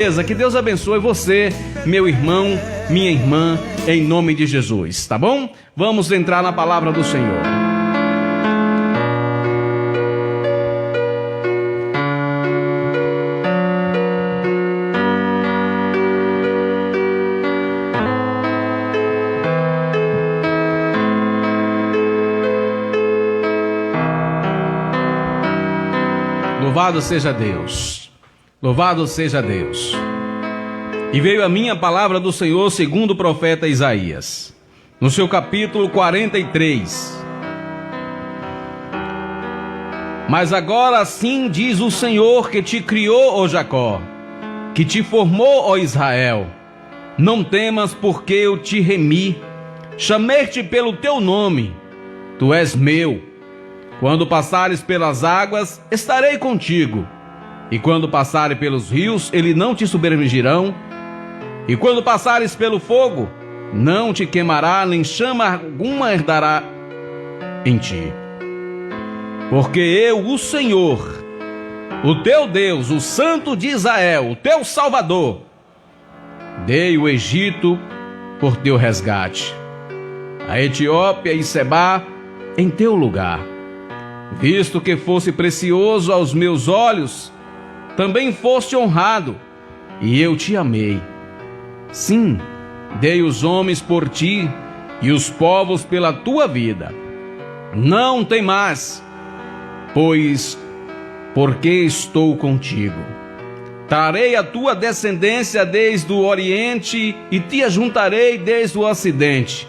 Que Deus abençoe você, meu irmão, minha irmã, em nome de Jesus, tá bom? Vamos entrar na palavra do Senhor. Louvado seja Deus. Louvado seja Deus. E veio a minha palavra do Senhor segundo o profeta Isaías, no seu capítulo 43. Mas agora assim diz o Senhor que te criou, ó Jacó, que te formou, ó Israel. Não temas, porque eu te remi, chamei-te pelo teu nome, tu és meu. Quando passares pelas águas, estarei contigo. E quando passares pelos rios, eles não te submergirão. E quando passares pelo fogo, não te queimará, nem chama alguma arderá em ti. Porque eu, o Senhor, o teu Deus, o Santo de Israel, o teu Salvador, dei o Egito por teu resgate, a Etiópia e Sebá em teu lugar. Visto que fosse precioso aos meus olhos, também foste honrado, e eu te amei. Sim, dei os homens por ti, e os povos pela tua vida. Não temas, porque estou contigo. Trarei a tua descendência desde o oriente, e te ajuntarei desde o ocidente.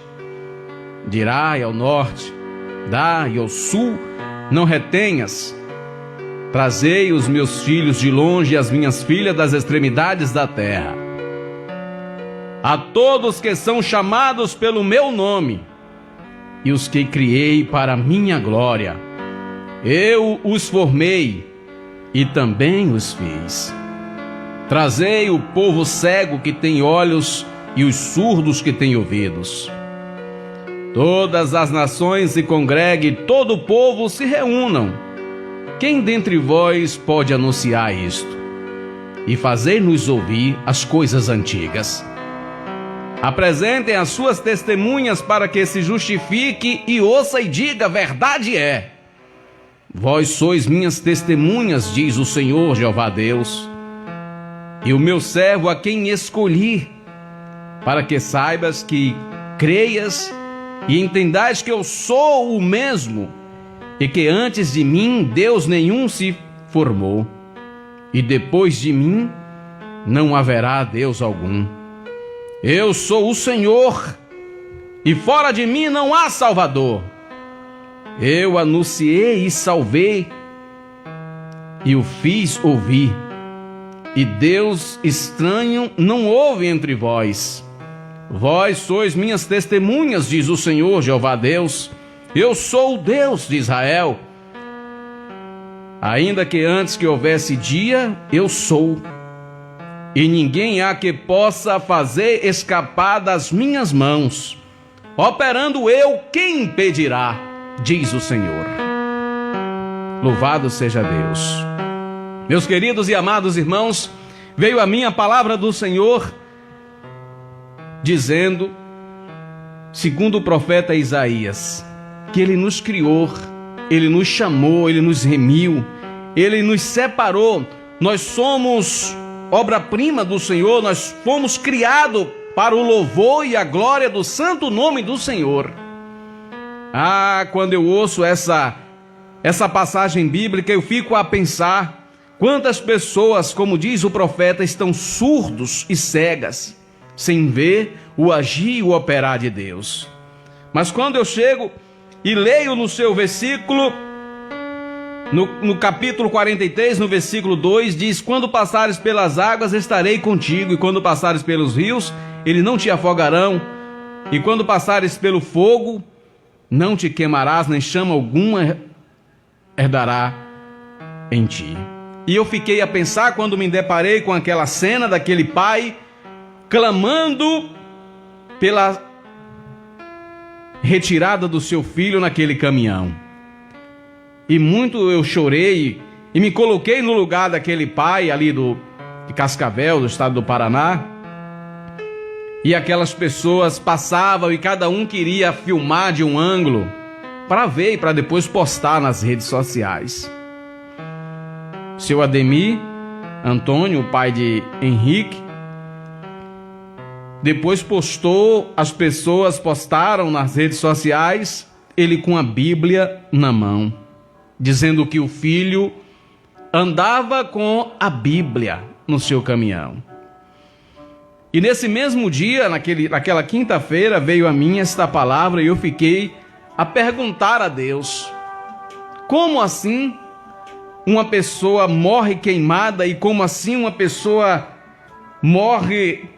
Dirá ao norte, dá, e ao sul, não retenhas. Trazei os meus filhos de longe e as minhas filhas das extremidades da terra. A todos que são chamados pelo meu nome, e os que criei para a minha glória, eu os formei e também os fiz. Trazei o povo cego que tem olhos e os surdos que têm ouvidos. Todas as nações se congreguem, todo o povo se reúnam. Quem dentre vós pode anunciar isto e fazer-nos ouvir as coisas antigas? Apresentem as suas testemunhas para que se justifique e ouça e diga: verdade é. Vós sois minhas testemunhas, diz o Senhor Jeová Deus, e o meu servo a quem escolhi, para que saibas que creias e entendais que eu sou o mesmo, e que antes de mim Deus nenhum se formou, e depois de mim não haverá Deus algum. Eu sou o Senhor, e fora de mim não há Salvador. Eu anunciei e salvei, e o fiz ouvir, e Deus estranho não houve entre vós. Vós sois minhas testemunhas, diz o Senhor Jeová Deus. Eu sou o Deus de Israel. Ainda que antes que houvesse dia, eu sou. E ninguém há que possa fazer escapar das minhas mãos. Operando eu, quem impedirá? Diz o Senhor. Louvado seja Deus. Meus queridos e amados irmãos, veio a mim a palavra do Senhor, dizendo, segundo o profeta Isaías, que Ele nos criou, Ele nos chamou, Ele nos remiu, Ele nos separou. Nós somos obra-prima do Senhor, nós fomos criados para o louvor e a glória do santo nome do Senhor. Quando eu ouço essa passagem bíblica, eu fico a pensar quantas pessoas, como diz o profeta, estão surdos e cegas, sem ver o agir e o operar de Deus. Mas quando eu chego e leio no seu versículo, no capítulo 43, no versículo 2, diz: quando passares pelas águas, estarei contigo, e quando passares pelos rios, eles não te afogarão, e quando passares pelo fogo, não te queimarás, nem chama alguma herdará em ti. E eu fiquei a pensar quando me deparei com aquela cena daquele pai clamando pela retirada do seu filho naquele caminhão. E muito eu chorei e me coloquei no lugar daquele pai ali de Cascavel, do estado do Paraná. E aquelas pessoas passavam e cada um queria filmar de um ângulo para ver e para depois postar nas redes sociais. Seu Ademir Antônio, o pai de Henrique, depois postou, as pessoas postaram nas redes sociais, ele com a Bíblia na mão, dizendo que o filho andava com a Bíblia no seu caminhão. E nesse mesmo dia, naquela quinta-feira, veio a mim esta palavra e eu fiquei a perguntar a Deus: como assim uma pessoa morre queimada e como assim uma pessoa morre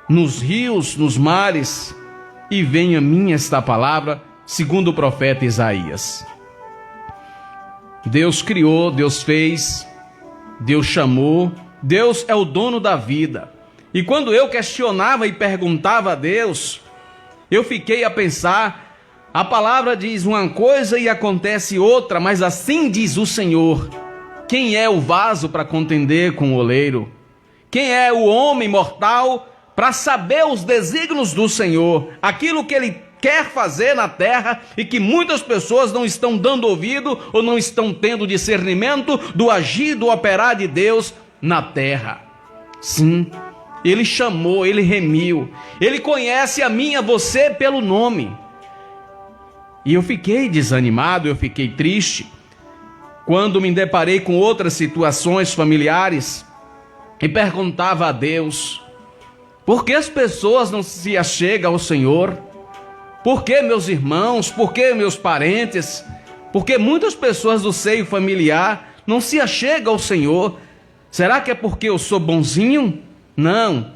nos rios, nos mares? E vem a mim esta palavra, segundo o profeta Isaías. Deus criou, Deus fez, Deus chamou, Deus é o dono da vida. E quando eu questionava e perguntava a Deus, eu fiquei a pensar, a palavra diz uma coisa e acontece outra, mas assim diz o Senhor. Quem é o vaso para contender com o oleiro? Quem é o homem mortal para saber os desígnios do Senhor? Aquilo que Ele quer fazer na terra e que muitas pessoas não estão dando ouvido ou não estão tendo discernimento do agir, do operar de Deus na terra. Sim, Ele chamou, Ele remiu, Ele conhece a mim e a você pelo nome. E eu fiquei desanimado, eu fiquei triste, quando me deparei com outras situações familiares e perguntava a Deus: por que as pessoas não se achegam ao Senhor? Por que meus irmãos? Por que meus parentes? Por que muitas pessoas do seio familiar não se achegam ao Senhor? Será que é porque eu sou bonzinho? Não,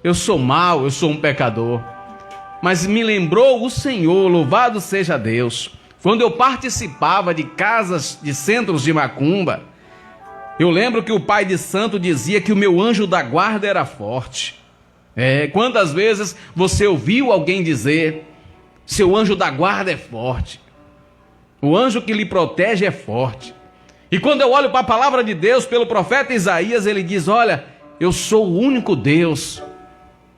eu sou mau, eu sou um pecador. Mas me lembrou o Senhor, louvado seja Deus, quando eu participava de casas, de centros de macumba. Eu lembro que o pai de santo dizia que o meu anjo da guarda era forte. Quantas vezes você ouviu alguém dizer: seu anjo da guarda é forte, o anjo que lhe protege é forte? E quando eu olho para a palavra de Deus, pelo profeta Isaías, ele diz: olha, eu sou o único Deus,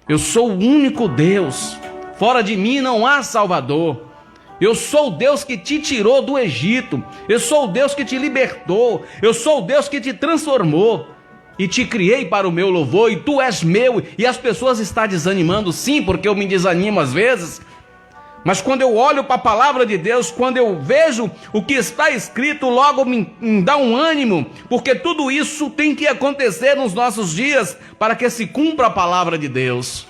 eu sou o único Deus, fora de mim não há Salvador. Eu sou o Deus que te tirou do Egito, eu sou o Deus que te libertou, eu sou o Deus que te transformou e te criei para o meu louvor, e tu és meu. E as pessoas estão desanimando, sim, porque eu me desanimo às vezes, mas quando eu olho para a palavra de Deus, quando eu vejo o que está escrito, logo me dá um ânimo, porque tudo isso tem que acontecer nos nossos dias para que se cumpra a palavra de Deus.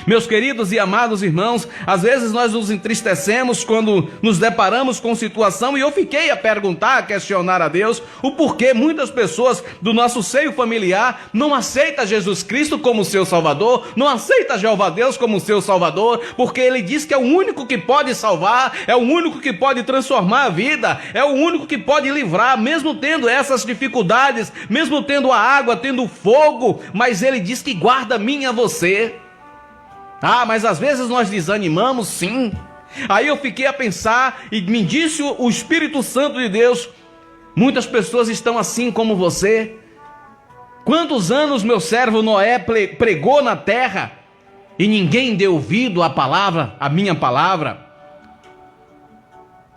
Meus queridos e amados irmãos, às vezes nós nos entristecemos quando nos deparamos com situação, e eu fiquei a perguntar, a questionar a Deus o porquê muitas pessoas do nosso seio familiar não aceitam Jesus Cristo como seu Salvador, não aceitam Jeová Deus como seu Salvador, porque Ele diz que é o único que pode salvar, é o único que pode transformar a vida, é o único que pode livrar, mesmo tendo essas dificuldades, mesmo tendo a água, tendo o fogo, mas Ele diz que guarda a mim e a você. Mas às vezes nós desanimamos, sim. Aí eu fiquei a pensar e me disse o Espírito Santo de Deus: muitas pessoas estão assim como você. Quantos anos meu servo Noé pregou na terra e ninguém deu ouvido à palavra, à minha palavra?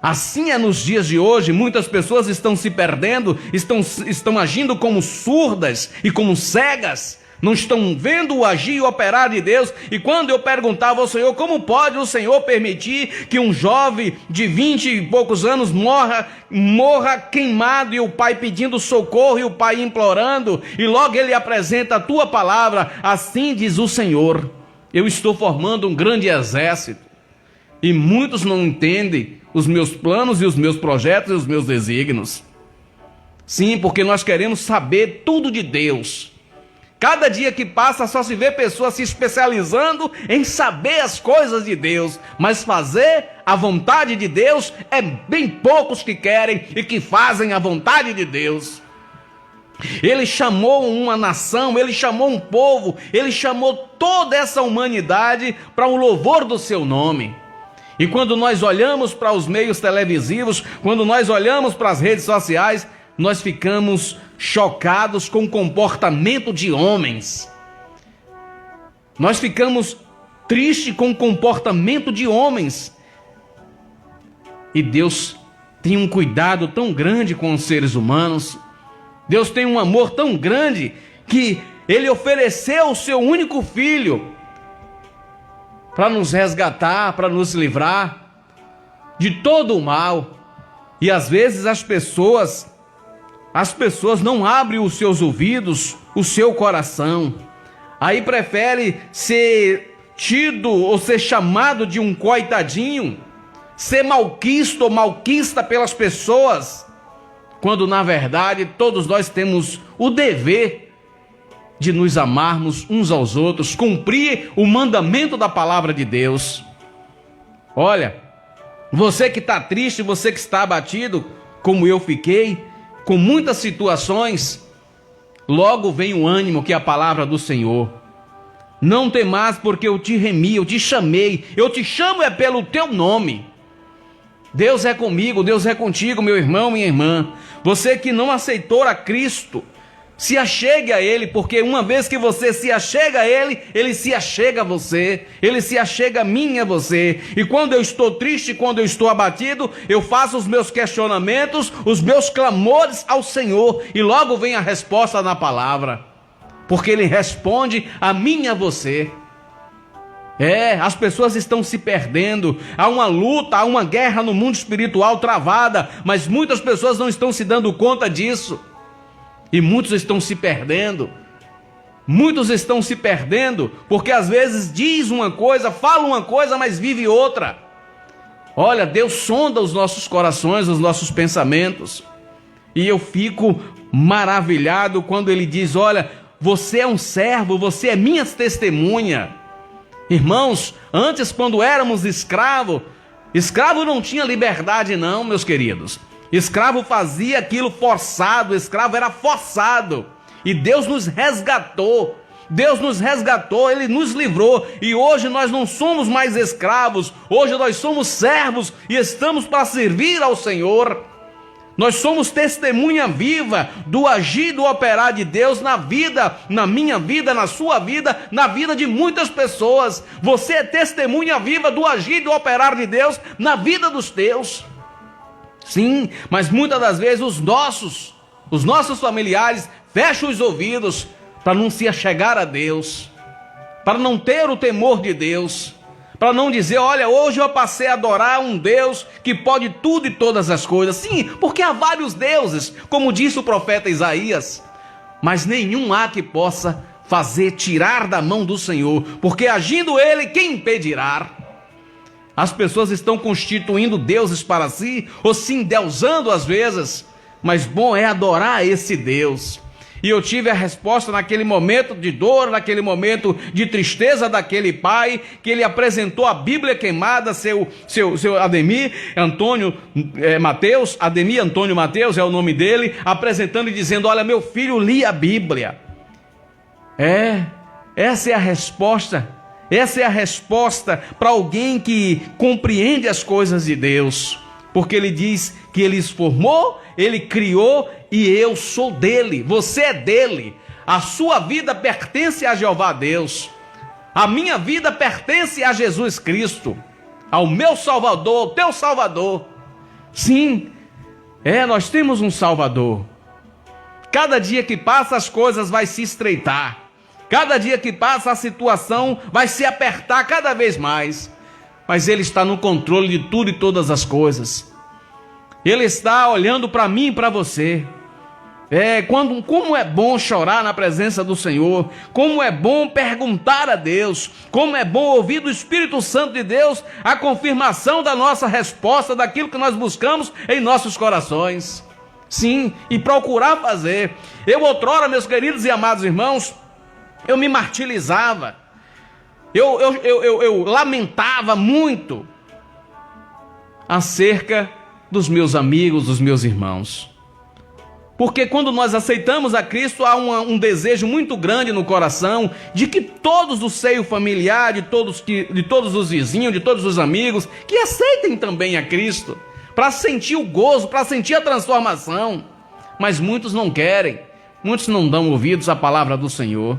Assim é nos dias de hoje, muitas pessoas estão se perdendo, estão agindo como surdas e como cegas, não estão vendo o agir e o operar de Deus. E quando eu perguntava ao Senhor: como pode o Senhor permitir que um jovem de 20 e poucos anos morra queimado, e o pai pedindo socorro e o pai implorando, e logo ele apresenta a tua palavra: assim diz o Senhor, eu estou formando um grande exército, e muitos não entendem os meus planos e os meus projetos e os meus desígnios. Sim, porque nós queremos saber tudo de Deus. Cada dia que passa só se vê pessoas se especializando em saber as coisas de Deus, mas fazer a vontade de Deus é bem poucos que querem e que fazem a vontade de Deus. Ele chamou uma nação, Ele chamou um povo, Ele chamou toda essa humanidade para o louvor do seu nome. E quando nós olhamos para os meios televisivos, quando nós olhamos para as redes sociais, nós ficamos chocados com o comportamento de homens. Nós ficamos tristes com o comportamento de homens. E Deus tem um cuidado tão grande com os seres humanos. Deus tem um amor tão grande que Ele ofereceu o seu único filho para nos resgatar, para nos livrar de todo o mal. E às vezes as pessoas não abrem os seus ouvidos, o seu coração. Aí prefere ser tido ou ser chamado de um coitadinho, ser malquisto ou malquista pelas pessoas, quando na verdade todos nós temos o dever de nos amarmos uns aos outros, cumprir o mandamento da palavra de Deus. Olha, você que está triste, você que está abatido, como eu fiquei, com muitas situações, logo vem o ânimo que é a palavra do Senhor. Não temas, porque eu te remi, eu te chamei, eu te chamo é pelo teu nome. Deus é comigo, Deus é contigo, meu irmão, minha irmã. Você que não aceitou a Cristo, se achegue a Ele, porque uma vez que você se achega a Ele, Ele se achega a você, Ele se achega a mim e a você. E quando eu estou triste, quando eu estou abatido, eu faço os meus questionamentos, os meus clamores ao Senhor, e logo vem a resposta na palavra, porque Ele responde a mim e a você. As pessoas estão se perdendo, há uma luta, há uma guerra no mundo espiritual travada, mas muitas pessoas não estão se dando conta disso. E muitos estão se perdendo, porque às vezes diz uma coisa, fala uma coisa, mas vive outra. Olha, Deus sonda os nossos corações, os nossos pensamentos, e eu fico maravilhado quando Ele diz, olha, você é um servo, você é minha testemunha. Irmãos, antes quando éramos escravo não tinha liberdade não, meus queridos. Escravo fazia aquilo forçado, escravo era forçado. E Deus nos resgatou, Ele nos livrou. E hoje nós não somos mais escravos, hoje nós somos servos e estamos para servir ao Senhor. Nós somos testemunha viva do agir, do operar de Deus na vida, na minha vida, na sua vida, na vida de muitas pessoas. Você é testemunha viva do agir, do operar de Deus na vida dos teus. Sim, mas muitas das vezes os nossos familiares fecham os ouvidos para não se achegar a Deus, para não ter o temor de Deus, para não dizer, olha, hoje eu passei a adorar um Deus que pode tudo e todas as coisas. Sim, porque há vários deuses, como disse o profeta Isaías, mas nenhum há que possa fazer tirar da mão do Senhor, porque agindo Ele, quem impedirá? As pessoas estão constituindo deuses para si, ou se endeusando às vezes, mas bom é adorar esse Deus. E eu tive a resposta naquele momento de dor, naquele momento de tristeza daquele pai, que ele apresentou a Bíblia queimada, seu Ademir Antônio Mateus, Ademir Antônio Mateus é o nome dele, apresentando e dizendo, olha, meu filho, li a Bíblia. Essa é a resposta. Essa é a resposta para alguém que compreende as coisas de Deus, porque Ele diz que Ele formou, Ele criou e eu sou dele, você é dele. A sua vida pertence a Jeová Deus, a minha vida pertence a Jesus Cristo, ao meu Salvador, ao teu Salvador. Sim, nós temos um Salvador. Cada dia que passa as coisas vai se estreitar. Cada dia que passa a situação vai se apertar cada vez mais. Mas Ele está no controle de tudo e todas as coisas. Ele está olhando para mim e para você. Como é bom chorar na presença do Senhor. Como é bom perguntar a Deus. Como é bom ouvir do Espírito Santo de Deus a confirmação da nossa resposta, daquilo que nós buscamos em nossos corações. Sim, e procurar fazer. Eu outrora, meus queridos e amados irmãos, eu me martirizava, eu lamentava muito acerca dos meus amigos, dos meus irmãos. Porque quando nós aceitamos a Cristo, há um desejo muito grande no coração de que todos do seio familiar, de todos os vizinhos, de todos os amigos, que aceitem também a Cristo, para sentir o gozo, para sentir a transformação. Mas muitos não querem. Muitos não dão ouvidos à palavra do Senhor.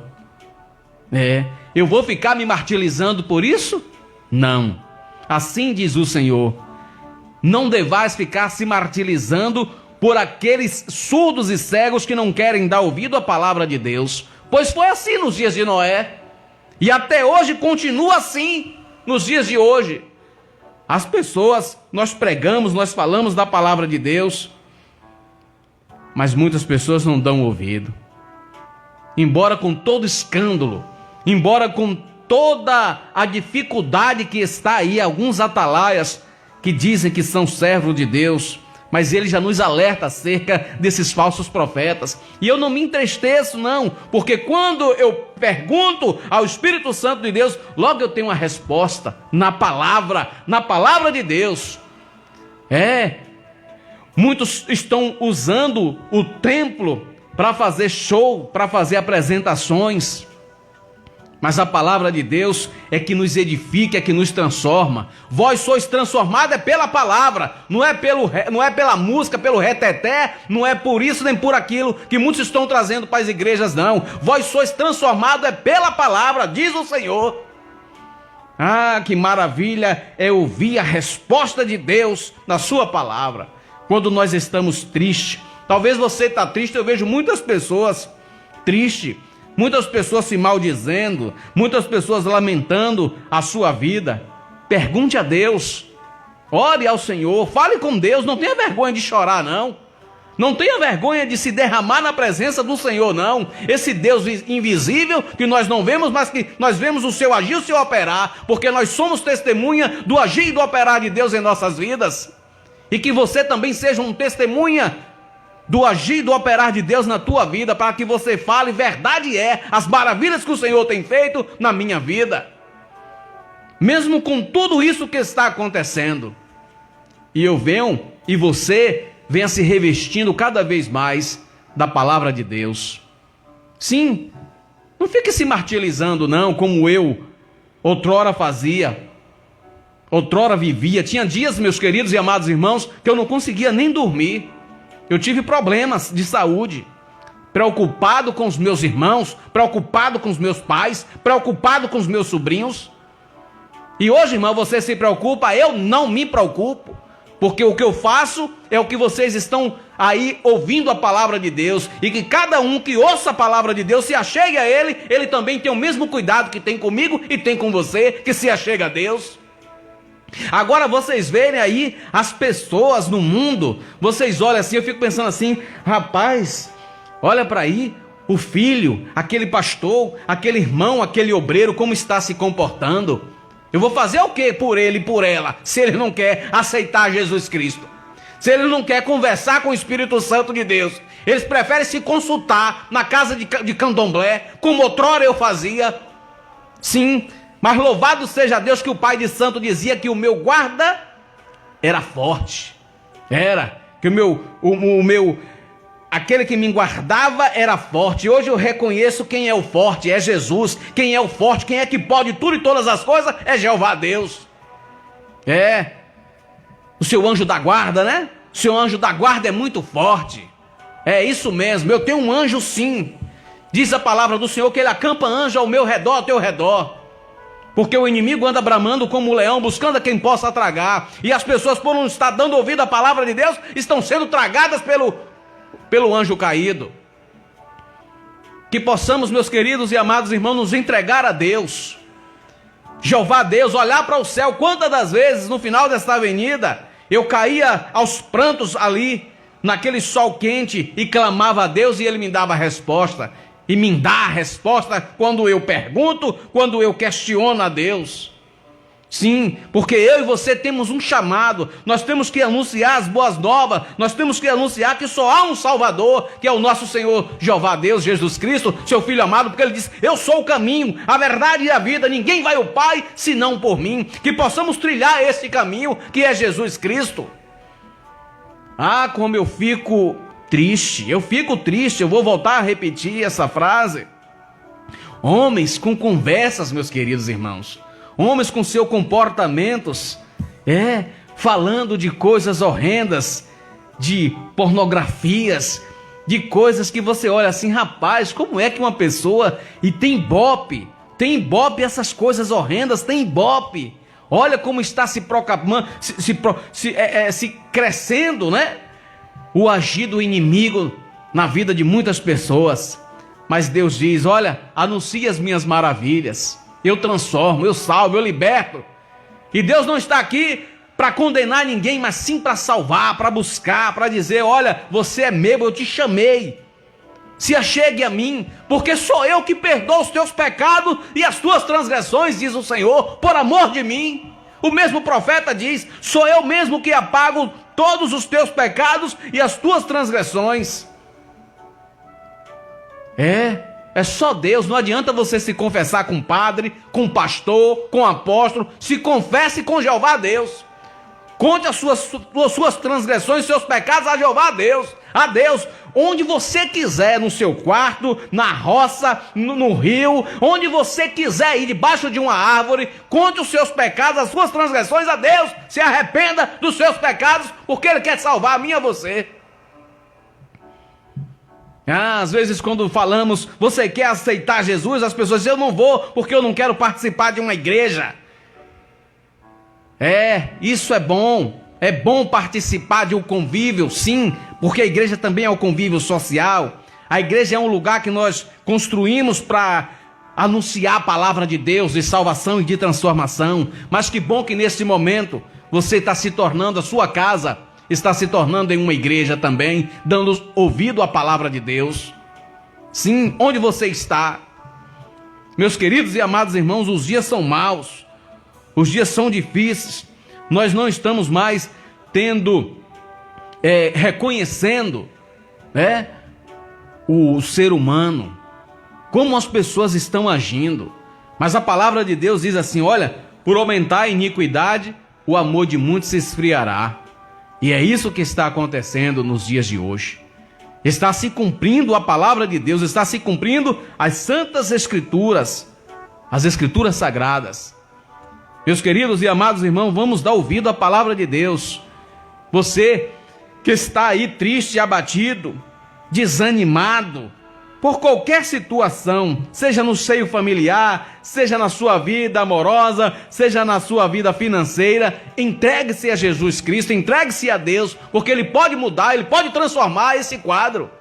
Eu vou ficar me martirizando por isso? Não. Assim diz o Senhor: não devais ficar se martirizando por aqueles surdos e cegos que não querem dar ouvido à palavra de Deus. Pois foi assim nos dias de Noé. E até hoje continua assim nos dias de hoje. As pessoas, nós pregamos, nós falamos da palavra de Deus, mas muitas pessoas não dão ouvido. Embora com todo escândalo, embora com toda a dificuldade que está aí, alguns atalaias que dizem que são servos de Deus, mas ele já nos alerta acerca desses falsos profetas. E eu não me entristeço não, porque quando eu pergunto ao Espírito Santo de Deus, logo eu tenho uma resposta na palavra de Deus. Muitos estão usando o templo para fazer show, para fazer apresentações, mas a palavra de Deus é que nos edifica, é que nos transforma. Vós sois transformados pela palavra, não é pela música, pelo reteté, não é por isso nem por aquilo que muitos estão trazendo para as igrejas, não. Vós sois transformados pela palavra, diz o Senhor. Ah, que maravilha é ouvir a resposta de Deus na sua palavra. Quando nós estamos tristes, talvez você está triste, eu vejo muitas pessoas tristes, muitas pessoas se maldizendo, muitas pessoas lamentando a sua vida. Pergunte a Deus, ore ao Senhor, fale com Deus, não tenha vergonha de chorar não. Não tenha vergonha de se derramar na presença do Senhor não. Esse Deus invisível que nós não vemos, mas que nós vemos o seu agir, o seu operar, porque nós somos testemunha do agir e do operar de Deus em nossas vidas. E que você também seja um testemunha do agir e do operar de Deus na tua vida, para que você fale, verdade é, as maravilhas que o Senhor tem feito na minha vida. Mesmo com tudo isso que está acontecendo. E eu venho, e você venha se revestindo cada vez mais da palavra de Deus. Sim, não fique se martirizando não, como eu outrora fazia, outrora vivia. Tinha dias, meus queridos e amados irmãos, que eu não conseguia nem dormir. Eu tive problemas de saúde, preocupado com os meus irmãos, preocupado com os meus pais, preocupado com os meus sobrinhos. E hoje, irmão, você se preocupa, eu não me preocupo, porque o que eu faço é o que vocês estão aí ouvindo a palavra de Deus, e que cada um que ouça a palavra de Deus se achegue a Ele, Ele também tem o mesmo cuidado que tem comigo e tem com você, que se achega a Deus. Agora vocês verem aí as pessoas no mundo, vocês olham assim, eu fico pensando assim, rapaz, olha para aí, o filho, aquele pastor, aquele irmão, aquele obreiro, como está se comportando. Eu vou fazer o que por ele e por ela, se ele não quer aceitar Jesus Cristo? Se ele não quer conversar com o Espírito Santo de Deus? Eles preferem se consultar na casa de candomblé, como outrora eu fazia. Sim, mas louvado seja Deus que o pai de santo dizia que o meu guarda era forte. Que aquele que me guardava era forte. Hoje eu reconheço quem é o forte, é Jesus. Quem é o forte, quem é que pode tudo e todas as coisas, é Jeová Deus. O seu anjo da guarda, né? O seu anjo da guarda é muito forte. É isso mesmo, eu tenho um anjo sim. Diz a palavra do Senhor que ele acampa anjo ao meu redor, ao teu redor. Porque o inimigo anda bramando como um leão, buscando a quem possa tragar. E as pessoas, por não estar dando ouvido à palavra de Deus, estão sendo tragadas pelo anjo caído. Que possamos, meus queridos e amados irmãos, nos entregar a Deus. Jeová Deus, olhar para o céu. Quantas das vezes no final desta avenida eu caía aos prantos ali, naquele sol quente, e clamava a Deus e Ele me dava a resposta. E me dá a resposta quando eu pergunto, quando eu questiono a Deus. Sim, porque eu e você temos um chamado. Nós temos que anunciar as boas novas. Nós temos que anunciar que só há um Salvador, que é o nosso Senhor Jeová Deus, Jesus Cristo, seu Filho amado, porque Ele diz, eu sou o caminho, a verdade e a vida. Ninguém vai ao Pai, senão por mim. Que possamos trilhar esse caminho, que é Jesus Cristo. Ah, como eu fico triste, eu vou voltar a repetir essa frase. Homens com conversas, meus queridos irmãos, homens com seus comportamentos, falando de coisas horrendas, de pornografias, de coisas que você olha assim, rapaz, como é que uma pessoa, e tem ibope essas coisas horrendas, tem ibope. Olha como está se proclamando, se crescendo, né? O agir do inimigo na vida de muitas pessoas. Mas Deus diz, olha, anuncie as minhas maravilhas. Eu transformo, eu salvo, eu liberto. E Deus não está aqui para condenar ninguém, mas sim para salvar, para buscar, para dizer, olha, você é meu, eu te chamei. Se achegue a mim, porque sou eu que perdoo os teus pecados e as tuas transgressões, diz o Senhor, por amor de mim. O mesmo profeta diz, sou eu mesmo que apago todos os teus pecados e as tuas transgressões. É só Deus, não adianta você se confessar com padre, com pastor, com apóstolo, se confesse com Jeová Deus. Conte as suas transgressões, seus pecados a Jeová Deus. A Deus, onde você quiser, no seu quarto, na roça, no rio, onde você quiser ir, debaixo de uma árvore, conte os seus pecados, as suas transgressões a Deus. Se arrependa dos seus pecados, porque Ele quer salvar a mim e a você. Às vezes quando falamos, você quer aceitar Jesus, as pessoas dizem, eu não vou porque eu não quero participar de uma igreja. Isso é bom participar de um convívio, sim, porque a igreja também é um convívio social. A igreja é um lugar que nós construímos para anunciar a palavra de Deus, de salvação e de transformação. Mas que bom que nesse momento você está se tornando, a sua casa está se tornando em uma igreja também, dando ouvido à palavra de Deus. Sim, onde você está? Meus queridos e amados irmãos, os dias são maus, os dias são difíceis, nós não estamos mais reconhecendo, o ser humano, como as pessoas estão agindo. Mas a palavra de Deus diz assim, olha, por aumentar a iniquidade, o amor de muitos se esfriará. E é isso que está acontecendo nos dias de hoje. Está se cumprindo a palavra de Deus, está se cumprindo as santas escrituras, as escrituras sagradas. Meus queridos e amados irmãos, vamos dar ouvido à palavra de Deus. Você que está aí triste, abatido, desanimado, por qualquer situação, seja no seio familiar, seja na sua vida amorosa, seja na sua vida financeira, entregue-se a Jesus Cristo, entregue-se a Deus, porque Ele pode mudar, Ele pode transformar esse quadro.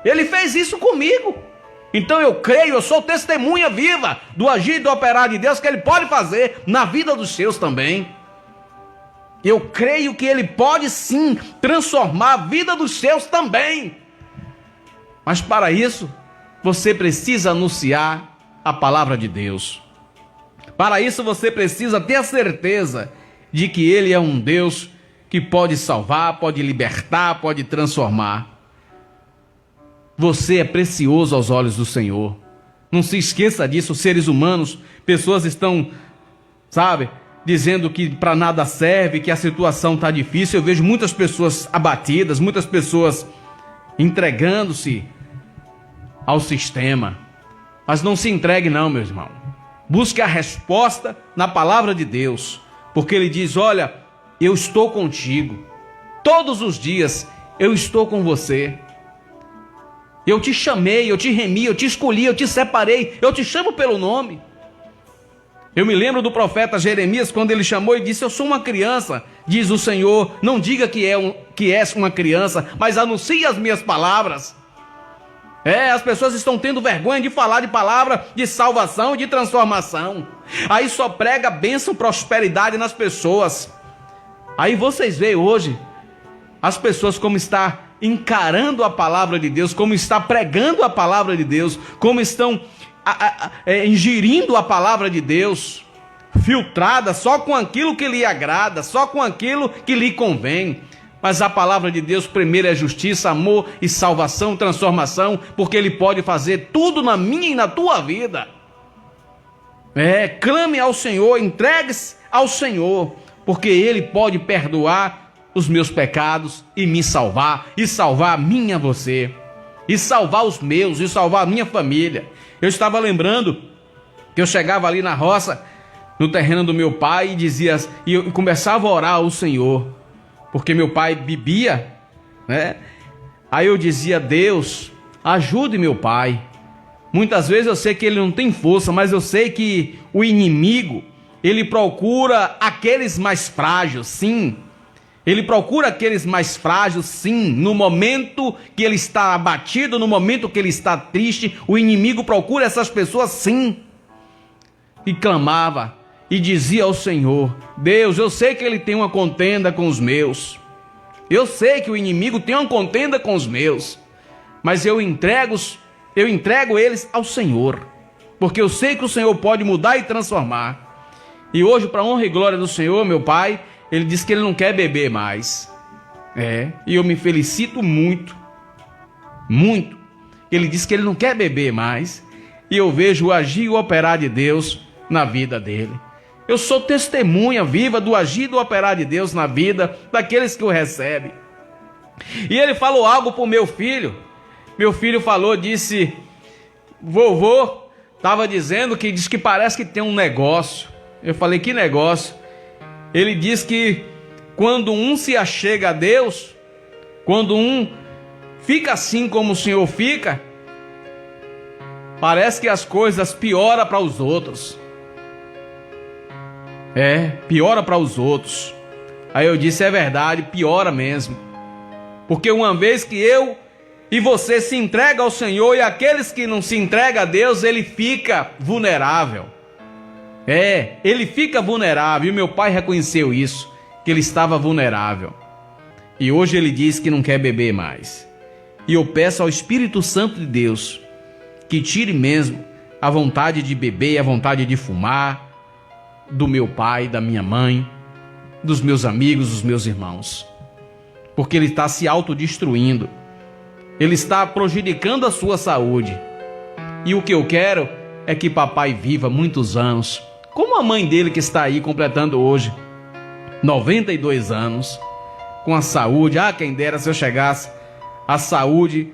Ele fez isso comigo. Então eu creio, eu sou testemunha viva do agir e do operar de Deus que Ele pode fazer na vida dos seus também. Eu creio que Ele pode sim transformar a vida dos seus também. Mas para isso, você precisa anunciar a palavra de Deus. Para isso, você precisa ter a certeza de que Ele é um Deus que pode salvar, pode libertar, pode transformar. Você é precioso aos olhos do Senhor. Não se esqueça disso, seres humanos, pessoas estão, dizendo que para nada serve, que a situação está difícil. Eu vejo muitas pessoas abatidas, muitas pessoas entregando-se ao sistema. Mas não se entregue não, meu irmão. Busque a resposta na palavra de Deus, porque Ele diz, olha, eu estou contigo. Todos os dias eu estou com você. Eu te chamei, eu te remi, eu te escolhi, eu te separei, eu te chamo pelo nome. Eu me lembro do profeta Jeremias, quando ele chamou e disse, eu sou uma criança, diz o Senhor, não diga que és uma criança, mas anuncie as minhas palavras. As pessoas estão tendo vergonha de falar de palavra de salvação e de transformação. Aí só prega bênção, prosperidade nas pessoas. Aí vocês veem hoje as pessoas como está encarando a palavra de Deus, como está pregando a palavra de Deus, como estão ingerindo a palavra de Deus, filtrada só com aquilo que lhe agrada, só com aquilo que lhe convém. Mas a palavra de Deus primeiro é justiça, amor e salvação, transformação, porque Ele pode fazer tudo na minha e na tua vida. Clame ao Senhor, entregue-se ao Senhor, porque Ele pode perdoar os meus pecados e me salvar, e salvar a mim e a você, e salvar os meus, e salvar a minha família. Eu estava lembrando que eu chegava ali na roça, no terreno do meu pai, e eu começava a orar ao Senhor, porque meu pai bebia, Aí eu dizia: Deus, ajude meu pai. Muitas vezes eu sei que ele não tem força, mas eu sei que o inimigo, ele procura aqueles mais frágeis, sim. Ele procura aqueles mais frágeis, sim. No momento que ele está abatido, no momento que ele está triste, o inimigo procura essas pessoas, sim. E clamava e dizia ao Senhor: Deus, eu sei que ele tem uma contenda com os meus. Eu sei que o inimigo tem uma contenda com os meus. Mas eu entrego eles ao Senhor, porque eu sei que o Senhor pode mudar e transformar. E hoje, para a honra e glória do Senhor, meu pai, ele disse que ele não quer beber mais. E eu me felicito muito, muito. Ele disse que ele não quer beber mais, e eu vejo o agir e o operar de Deus na vida dele. Eu sou testemunha viva do agir e do operar de Deus na vida daqueles que o recebem. E ele falou algo para o meu filho. Meu filho falou, disse: vovô, estava dizendo que diz que parece que tem um negócio. Eu falei: que negócio? Ele diz que quando um se achega a Deus, quando um fica assim como o Senhor fica, parece que as coisas pioram para os outros. Piora para os outros. Aí eu disse: é verdade, piora mesmo. Porque uma vez que eu e você se entrega ao Senhor, e aqueles que não se entregam a Deus, ele fica vulnerável. Ele fica vulnerável. E meu pai reconheceu isso, que ele estava vulnerável. E hoje ele diz que não quer beber mais. E eu peço ao Espírito Santo de Deus que tire mesmo a vontade de beber, a vontade de fumar do meu pai, da minha mãe, dos meus amigos, dos meus irmãos. Porque ele está se autodestruindo. Ele está prejudicando a sua saúde. E o que eu quero é que papai viva muitos anos, como a mãe dele que está aí completando hoje 92 anos, com a saúde. Quem dera se eu chegasse à saúde,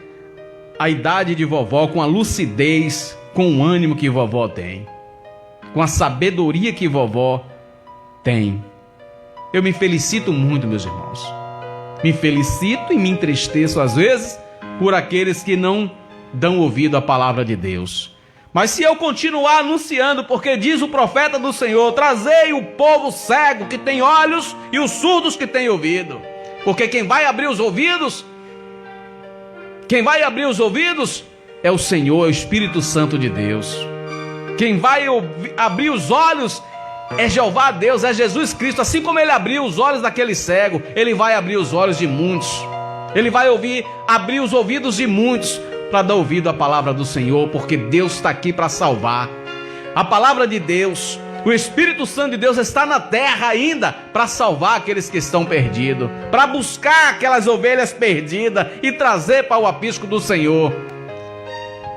a idade de vovó, com a lucidez, com o ânimo que vovó tem, com a sabedoria que vovó tem. Eu me felicito muito, meus irmãos. Me felicito e me entristeço às vezes por aqueles que não dão ouvido à palavra de Deus. Mas se eu continuar anunciando, porque diz o profeta do Senhor: trazei o povo cego que tem olhos e os surdos que têm ouvido. Porque quem vai abrir os ouvidos, é o Senhor, é o Espírito Santo de Deus. Quem vai abrir os olhos é Jeová Deus, é Jesus Cristo. Assim como ele abriu os olhos daquele cego, ele vai abrir os olhos de muitos. Ele vai abrir os ouvidos de muitos para dar ouvido à palavra do Senhor, porque Deus está aqui para salvar. A palavra de Deus, o Espírito Santo de Deus está na terra ainda para salvar aqueles que estão perdidos, para buscar aquelas ovelhas perdidas e trazer para o aprisco do Senhor.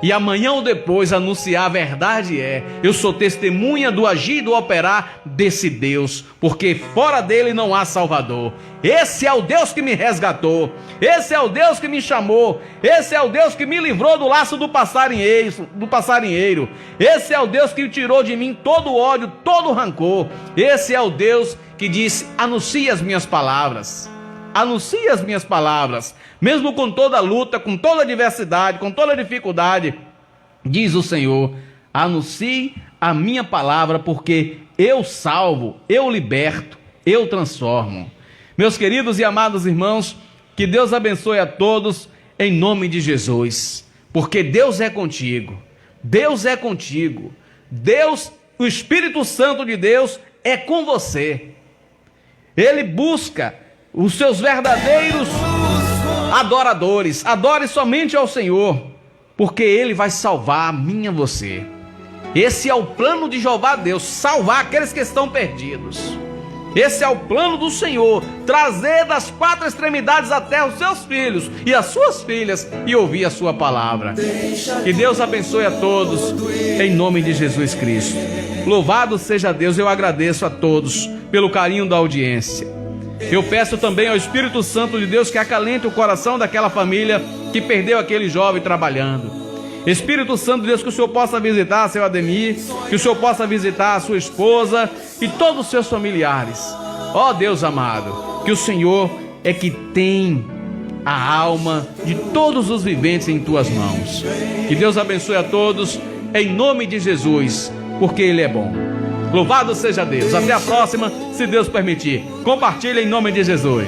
E amanhã ou depois anunciar a verdade. Eu sou testemunha do agir e do operar desse Deus, porque fora dele não há Salvador. Esse é o Deus que me resgatou, esse é o Deus que me chamou, esse é o Deus que me livrou do laço do passarinheiro, esse é o Deus que tirou de mim todo o ódio, todo o rancor. Esse é o Deus que disse: anuncie as minhas palavras. Anuncie as minhas palavras, mesmo com toda a luta, com toda a adversidade, com toda a dificuldade. Diz o Senhor: anuncie a minha palavra, porque eu salvo, eu liberto, eu transformo. Meus queridos e amados irmãos, que Deus abençoe a todos em nome de Jesus, porque Deus é contigo, Deus é contigo, Deus, o Espírito Santo de Deus é com você. Ele busca os seus verdadeiros adoradores. Adore somente ao Senhor, porque Ele vai salvar a mim e a você. Esse é o plano de Jeová Deus, salvar aqueles que estão perdidos. Esse é o plano do Senhor, trazer das quatro extremidades até os seus filhos e as suas filhas e ouvir a sua palavra. Que Deus abençoe a todos em nome de Jesus Cristo. Louvado seja Deus. Eu agradeço a todos pelo carinho da audiência. Eu peço também ao Espírito Santo de Deus que acalente o coração daquela família que perdeu aquele jovem trabalhando. Espírito Santo de Deus, que o Senhor possa visitar seu Ademir, que o Senhor possa visitar a sua esposa e todos os seus familiares. Ó Deus amado, que o Senhor é que tem a alma de todos os viventes em tuas mãos. Que Deus abençoe a todos, em nome de Jesus, porque Ele é bom. Louvado seja Deus. Até a próxima, se Deus permitir. Compartilhe em nome de Jesus.